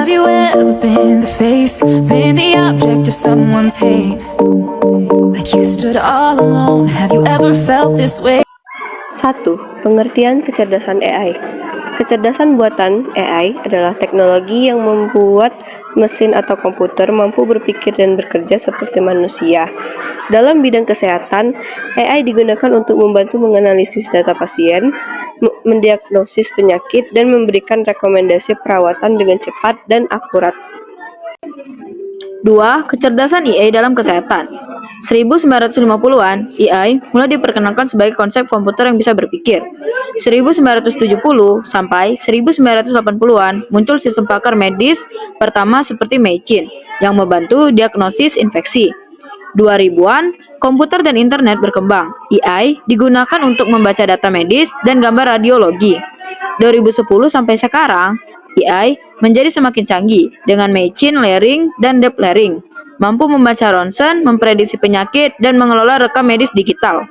Have you ever been the face, been the object of someone's hate? Like you stood all alone. Have you ever felt this way? 1. Pengertian kecerdasan AI. Kecerdasan buatan AI adalah teknologi yang membuat mesin atau komputer mampu berpikir dan bekerja seperti manusia. Dalam bidang kesehatan, AI digunakan untuk membantu menganalisis data pasien, mendiagnosis penyakit, dan memberikan rekomendasi perawatan dengan cepat dan akurat. 2. Kecerdasan AI dalam kesehatan. 1950-an, AI mulai diperkenalkan sebagai konsep komputer yang bisa berpikir. 1970 sampai 1980-an muncul sistem pakar medis pertama seperti Meichin yang membantu diagnosis infeksi. 2000-an, komputer dan internet berkembang. AI digunakan untuk membaca data medis dan gambar radiologi. 2010 sampai sekarang, AI menjadi semakin canggih dengan machine learning dan deep learning, mampu membaca ronsen, memprediksi penyakit, dan mengelola rekam medis digital.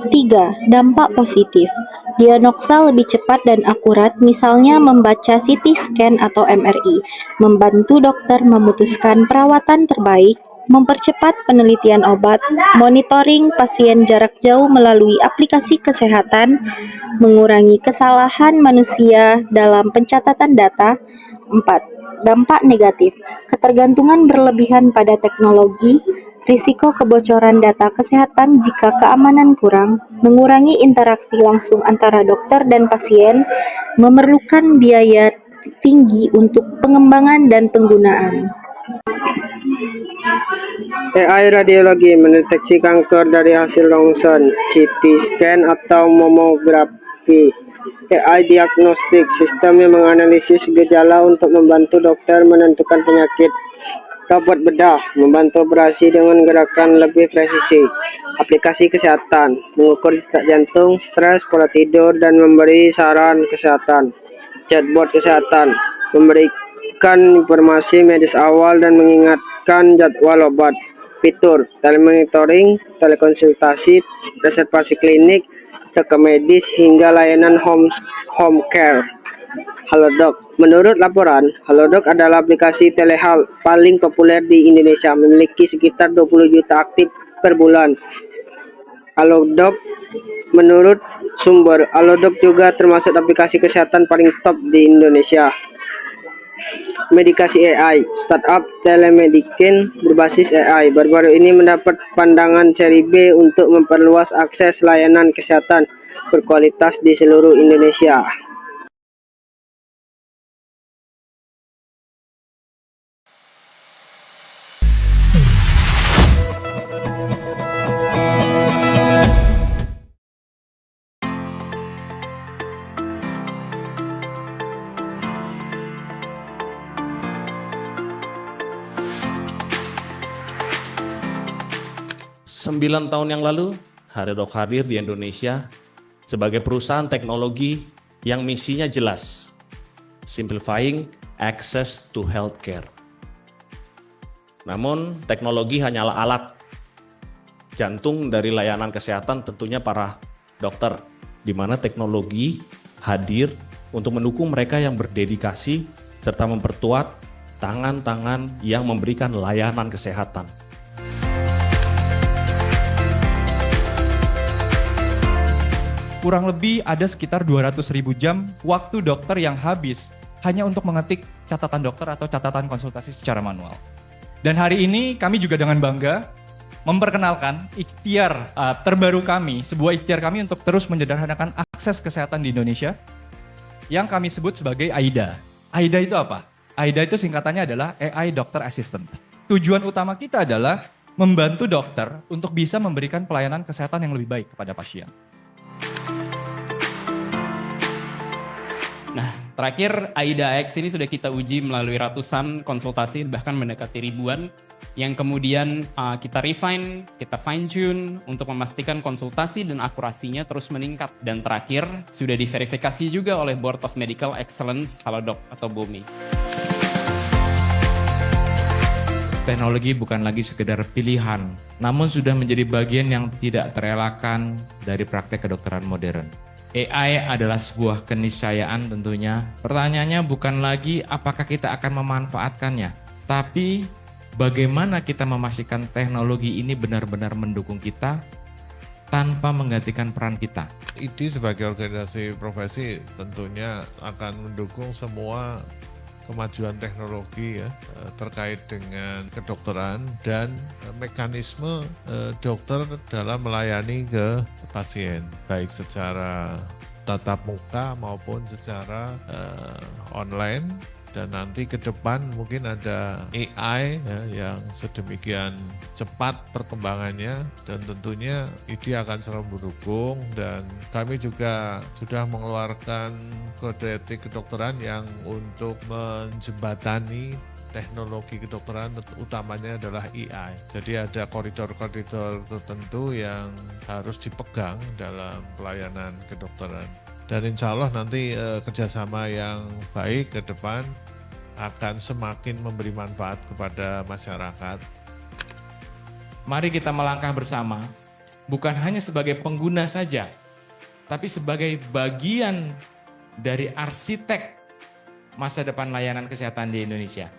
3. Dampak positif. Diagnosa lebih cepat dan akurat, misalnya membaca CT scan atau MRI, membantu dokter memutuskan perawatan terbaik, mempercepat penelitian obat, monitoring pasien jarak jauh melalui aplikasi kesehatan, mengurangi kesalahan manusia dalam pencatatan data. 4. Dampak negatif. Ketergantungan berlebihan pada teknologi, risiko kebocoran data kesehatan jika keamanan kurang, mengurangi interaksi langsung antara dokter dan pasien, memerlukan biaya tinggi untuk pengembangan dan penggunaan. AI radiologi mendeteksi kanker dari hasil ronsen, CT scan atau mamografi. AI diagnostik, sistem yang menganalisis gejala untuk membantu dokter menentukan penyakit. Robot bedah, membantu operasi dengan gerakan lebih presisi. Aplikasi kesehatan, mengukur detak jantung, stres, pola tidur, dan memberi saran kesehatan. Chatbot kesehatan, memberikan informasi medis awal dan mengingatkan jadwal obat. Fitur, telemonitoring, telekonsultasi, reservasi klinik, rekam medis, hingga layanan home care. Halodoc. Menurut laporan, Halodoc adalah aplikasi telehealth paling populer di Indonesia, memiliki sekitar 20 juta aktif per bulan. Halodoc, menurut sumber, Halodoc juga termasuk aplikasi kesehatan paling top di Indonesia. Medikasi AI, startup telemedicine berbasis AI, baru-baru ini mendapat pandangan seri B untuk memperluas akses layanan kesehatan berkualitas di seluruh Indonesia. Sembilan tahun yang lalu, Halodoc hadir di Indonesia sebagai perusahaan teknologi yang misinya jelas, simplifying access to healthcare. Namun, teknologi hanyalah alat. Jantung dari layanan kesehatan tentunya para dokter, di mana teknologi hadir untuk mendukung mereka yang berdedikasi serta memperkuat tangan-tangan yang memberikan layanan kesehatan. Kurang lebih ada sekitar 200.000 jam waktu dokter yang habis hanya untuk mengetik catatan dokter atau catatan konsultasi secara manual. Dan hari ini kami juga dengan bangga memperkenalkan ikhtiar terbaru kami, sebuah ikhtiar kami untuk terus menyederhanakan akses kesehatan di Indonesia yang kami sebut sebagai AIDA. AIDA itu apa? AIDA itu singkatannya adalah AI Doctor Assistant. Tujuan utama kita adalah membantu dokter untuk bisa memberikan pelayanan kesehatan yang lebih baik kepada pasien. Nah, terakhir AIDA X ini sudah kita uji melalui ratusan konsultasi, bahkan mendekati ribuan, yang kemudian kita refine, kita fine tune untuk memastikan konsultasi dan akurasinya terus meningkat. Dan terakhir, sudah diverifikasi juga oleh Board of Medical Excellence Halodoc atau BOMI. Teknologi bukan lagi sekedar pilihan, namun sudah menjadi bagian yang tidak terelakkan dari praktek kedokteran modern. AI adalah sebuah keniscayaan tentunya. Pertanyaannya bukan lagi apakah kita akan memanfaatkannya, tapi bagaimana kita memastikan teknologi ini benar-benar mendukung kita tanpa menggantikan peran kita. IDI sebagai organisasi profesi tentunya akan mendukung semua kemajuan teknologi ya terkait dengan kedokteran dan mekanisme dokter dalam melayani ke pasien baik secara tatap muka maupun secara online. Dan nanti ke depan mungkin ada AI ya, yang sedemikian cepat perkembangannya, dan tentunya IDI akan selalu mendukung, dan kami juga sudah mengeluarkan kode etik kedokteran yang untuk menjembatani teknologi kedokteran, utamanya adalah AI. Jadi ada koridor-koridor tertentu yang harus dipegang dalam pelayanan kedokteran. Dan insya Allah nanti kerjasama yang baik ke depan akan semakin memberi manfaat kepada masyarakat. Mari kita melangkah bersama, bukan hanya sebagai pengguna saja, tapi sebagai bagian dari arsitek masa depan layanan kesehatan di Indonesia.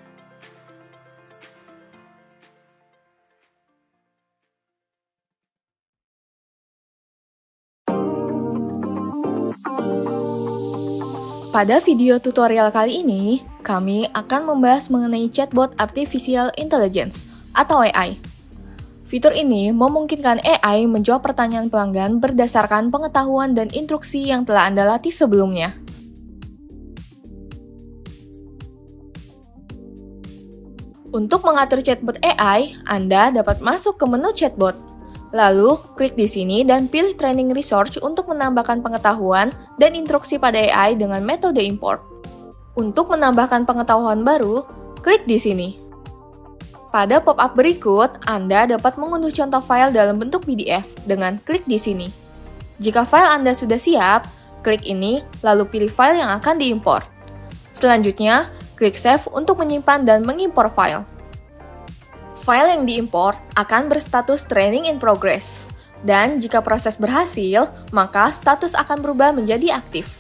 Pada video tutorial kali ini, kami akan membahas mengenai chatbot artificial intelligence atau AI. Fitur ini memungkinkan AI menjawab pertanyaan pelanggan berdasarkan pengetahuan dan instruksi yang telah Anda latih sebelumnya. Untuk mengatur chatbot AI, Anda dapat masuk ke menu chatbot. Lalu, klik di sini dan pilih Training Research untuk menambahkan pengetahuan dan instruksi pada AI dengan metode import. Untuk menambahkan pengetahuan baru, klik di sini. Pada pop-up berikut, Anda dapat mengunduh contoh file dalam bentuk PDF dengan klik di sini. Jika file Anda sudah siap, klik ini lalu pilih file yang akan diimport. Selanjutnya, klik Save untuk menyimpan dan mengimpor file. File yang diimport akan berstatus Training in Progress, dan jika proses berhasil, maka status akan berubah menjadi aktif.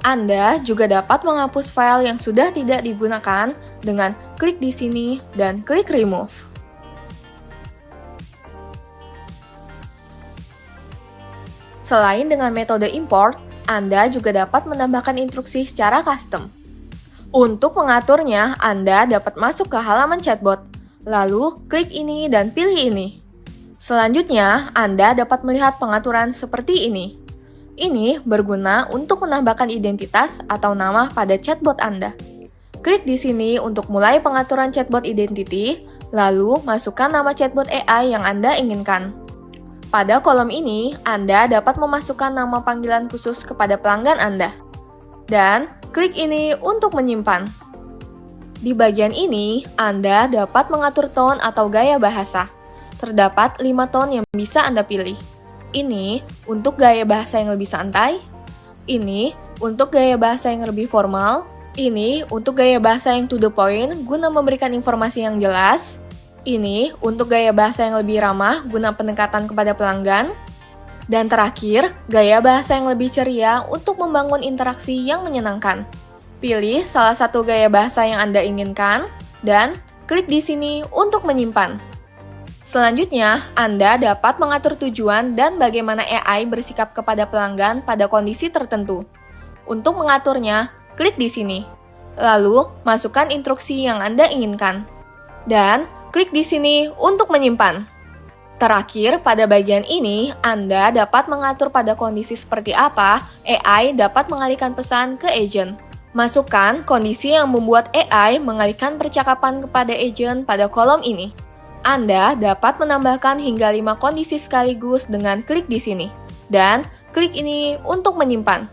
Anda juga dapat menghapus file yang sudah tidak digunakan dengan klik di sini dan klik Remove. Selain dengan metode import, Anda juga dapat menambahkan instruksi secara custom. Untuk mengaturnya, Anda dapat masuk ke halaman chatbot. Lalu, klik ini dan pilih ini. Selanjutnya, Anda dapat melihat pengaturan seperti ini. Ini berguna untuk menambahkan identitas atau nama pada chatbot Anda. Klik di sini untuk mulai pengaturan chatbot identity, lalu masukkan nama chatbot AI yang Anda inginkan. Pada kolom ini, Anda dapat memasukkan nama panggilan khusus kepada pelanggan Anda. Dan, klik ini untuk menyimpan. Di bagian ini, Anda dapat mengatur tone atau gaya bahasa. Terdapat 5 tone yang bisa Anda pilih. Ini untuk gaya bahasa yang lebih santai. Ini untuk gaya bahasa yang lebih formal. Ini untuk gaya bahasa yang to the point guna memberikan informasi yang jelas. Ini untuk gaya bahasa yang lebih ramah guna pendekatan kepada pelanggan. Dan terakhir, gaya bahasa yang lebih ceria untuk membangun interaksi yang menyenangkan. Pilih salah satu gaya bahasa yang Anda inginkan, dan klik di sini untuk menyimpan. Selanjutnya, Anda dapat mengatur tujuan dan bagaimana AI bersikap kepada pelanggan pada kondisi tertentu. Untuk mengaturnya, klik di sini. Lalu, masukkan instruksi yang Anda inginkan. Dan, klik di sini untuk menyimpan. Terakhir, pada bagian ini, Anda dapat mengatur pada kondisi seperti apa AI dapat mengalihkan pesan ke agent. Masukkan kondisi yang membuat AI mengalihkan percakapan kepada agent pada kolom ini. Anda dapat menambahkan hingga 5 kondisi sekaligus dengan klik di sini. Dan klik ini untuk menyimpan.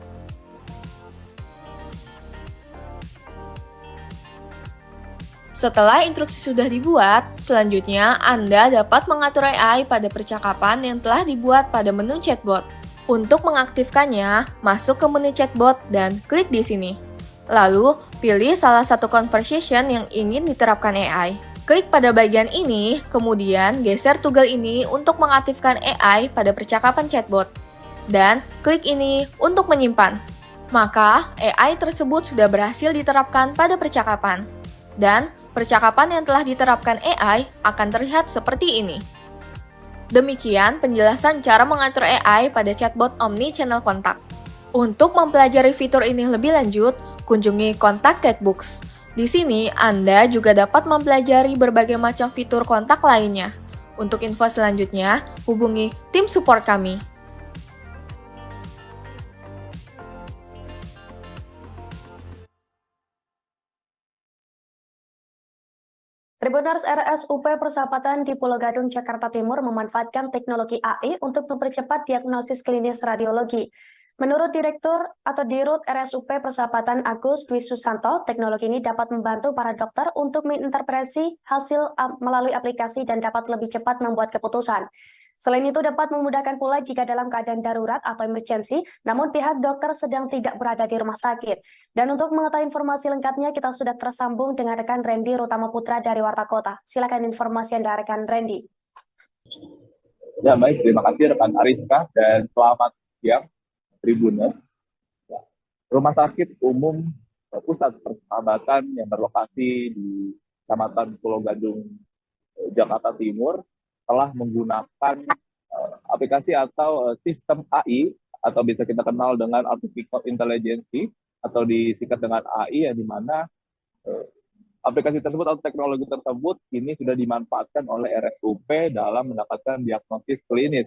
Setelah instruksi sudah dibuat, selanjutnya Anda dapat mengatur AI pada percakapan yang telah dibuat pada menu chatbot. Untuk mengaktifkannya, masuk ke menu chatbot dan klik di sini. Lalu, pilih salah satu conversation yang ingin diterapkan AI. Klik pada bagian ini, kemudian geser toggle ini untuk mengaktifkan AI pada percakapan chatbot. dan klik ini untuk menyimpan. Maka, AI tersebut sudah berhasil diterapkan pada percakapan. Dan percakapan yang telah diterapkan AI akan terlihat seperti ini. Demikian penjelasan cara mengatur AI pada chatbot Omni-Channel Kontak. Untuk mempelajari fitur ini lebih lanjut, kunjungi Kontak Catbooks. Di sini, Anda juga dapat mempelajari berbagai macam fitur kontak lainnya. Untuk info selanjutnya, hubungi tim support kami. Tribuners RSUP Persahabatan di Pulau Gadung, Jakarta Timur memanfaatkan teknologi AI untuk mempercepat diagnosis klinis radiologi. Menurut Direktur atau Dirut RSUP Persahabatan Agus Dwi Susanto, teknologi ini dapat membantu para dokter untuk menginterpretasi hasil melalui aplikasi dan dapat lebih cepat membuat keputusan. Selain itu dapat memudahkan pula jika dalam keadaan darurat atau emergensi, namun pihak dokter sedang tidak berada di rumah sakit. Dan untuk mengetahui informasi lengkapnya, kita sudah tersambung dengan rekan Randy Rutama Putra dari Warta Kota. Silakan informasi Anda, rekan Randy. Ya baik, terima kasih rekan Ariska dan selamat siang Tribuners. Ya, Rumah Sakit Umum Pusat Persahabatan yang berlokasi di Kecamatan Pulau Gadung, Jakarta Timur telah menggunakan aplikasi atau sistem AI atau bisa kita kenal dengan Artificial Intelligence atau disingkat dengan AI, yang dimana aplikasi tersebut atau teknologi tersebut ini sudah dimanfaatkan oleh RSUP dalam mendapatkan diagnosis klinis.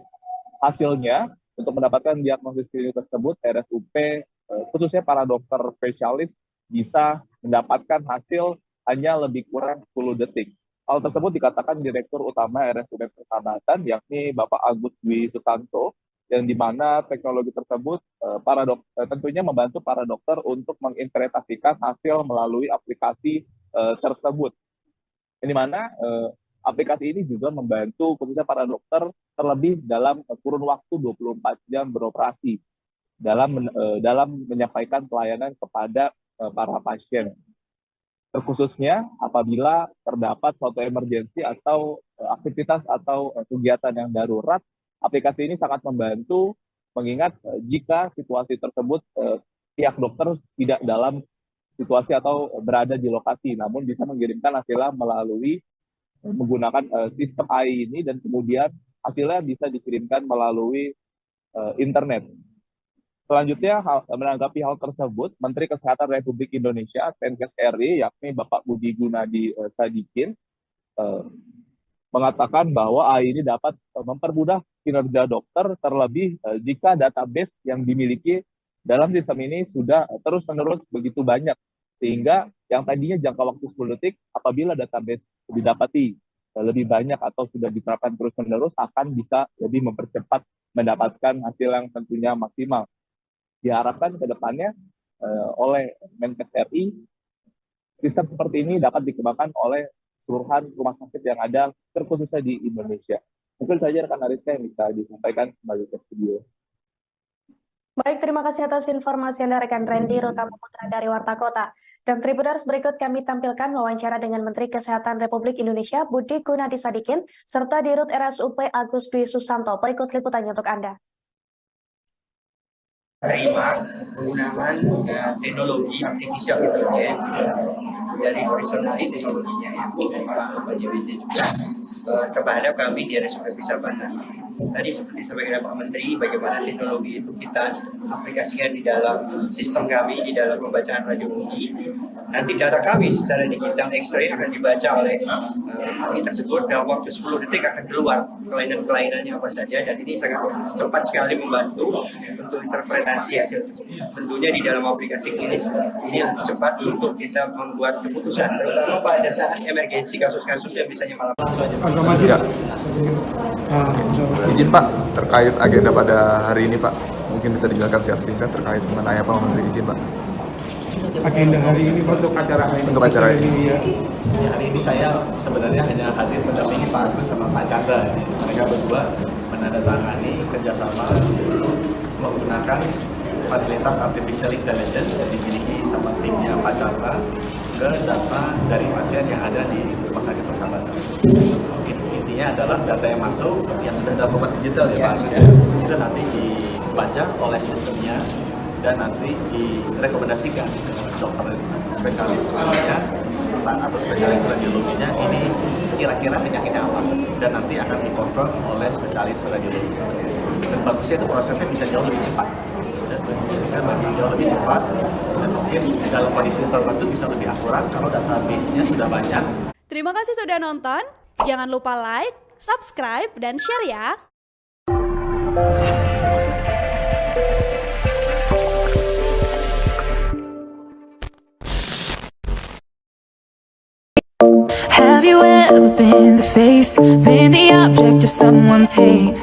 Hasilnya, untuk mendapatkan diagnosis klinis tersebut, RSUP khususnya para dokter spesialis bisa mendapatkan hasil hanya lebih kurang 10 detik. Hal tersebut dikatakan Direktur Utama RSUP Persahabatan, yakni Bapak Agus Dwi Susanto, yang dimana teknologi tersebut tentunya membantu para dokter untuk menginterpretasikan hasil melalui aplikasi tersebut. Yang dimana aplikasi ini juga membantu khususnya para dokter terlebih dalam kurun waktu 24 jam beroperasi dalam menyampaikan pelayanan kepada para pasien. Terkhususnya apabila terdapat suatu emergensi atau aktivitas atau kegiatan yang darurat, aplikasi ini sangat membantu, mengingat jika situasi tersebut pihak dokter tidak dalam situasi atau berada di lokasi, namun bisa mengirimkan hasilnya melalui menggunakan sistem AI ini, dan kemudian hasilnya bisa dikirimkan melalui internet. Selanjutnya, menanggapi hal tersebut, Menteri Kesehatan Republik Indonesia, Menkes RI, yakni Bapak Budi Gunadi Sadikin, mengatakan bahwa AI ini dapat mempermudah kinerja dokter, terlebih jika database yang dimiliki dalam sistem ini sudah terus-menerus begitu banyak, sehingga yang tadinya jangka waktu 10 detik, apabila database didapati lebih banyak atau sudah diterapkan terus-menerus, akan bisa lebih mempercepat mendapatkan hasil yang tentunya maksimal. Diharapkan ke depannya oleh Menkes RI, sistem seperti ini dapat dikembangkan oleh seluruhan rumah sakit yang ada terkhususnya di Indonesia. Mungkin saja rekan Ariska yang bisa disampaikan kembali ke studio. Baik, terima kasih atas informasi Anda, rekan Randy Rutama Putra dari Warta Kota. Dan Tribuners, berikut kami tampilkan wawancara dengan Menteri Kesehatan Republik Indonesia Budi Gunadi Sadikin serta Dirut RSUP Agus Dwi Susanto. Berikut liputannya untuk Anda. Terima penggunaan teknologi artificial intelligence dari horizontal teknologinya yang dari Pak JWC juga terhadap kami di RSUP Persahabatan. Tadi seperti disampaikan Pak Menteri, bagaimana teknologi itu kita aplikasikan di dalam sistem kami, di dalam pembacaan radiologi. Nanti data kami secara digital X-ray akan dibaca oleh AI tersebut, dalam waktu 10 detik akan keluar kelainan-kelainannya apa saja, dan ini sangat cepat sekali membantu untuk interpretasi hasil tersebut. Tentunya di dalam aplikasi klinis ini lebih cepat untuk kita membuat keputusan, terutama pada saat emergensi kasus-kasus yang misalnya malam. Ya. Izin Pak, terkait agenda pada hari ini Pak, mungkin bisa dijelaskan secara singkat terkait mengenai apa Menteri, izin Pak. Agenda hari ini untuk acara ini. Untuk acara ini. Ya, hari ini saya sebenarnya hanya hadir mendampingi Pak Agus sama Pak Chandra. Mereka berdua menandatangani kerjasama untuk menggunakan fasilitas artificial intelligence yang dimiliki sama timnya Pak Chandra ke data dari pasien yang ada di Rumah Sakit Persahabatan. Intinya adalah data yang masuk yang sudah dalam format digital ya Pak Agus, itu nanti dibaca oleh sistemnya dan nanti direkomendasikan ke dokter spesialis misalnya atau spesialis radiologinya ini kira-kira penyakitnya apa, dan nanti akan dikonfirm oleh spesialis radiologi. Dan bagusnya itu prosesnya bisa jauh lebih cepat, bisa jauh lebih cepat, dan mungkin dalam kondisi tertentu bisa lebih akurat kalau database-nya sudah banyak. Terima kasih sudah nonton. Jangan lupa like, subscribe, dan share ya. Have you ever been the face, been the object of someone's hate?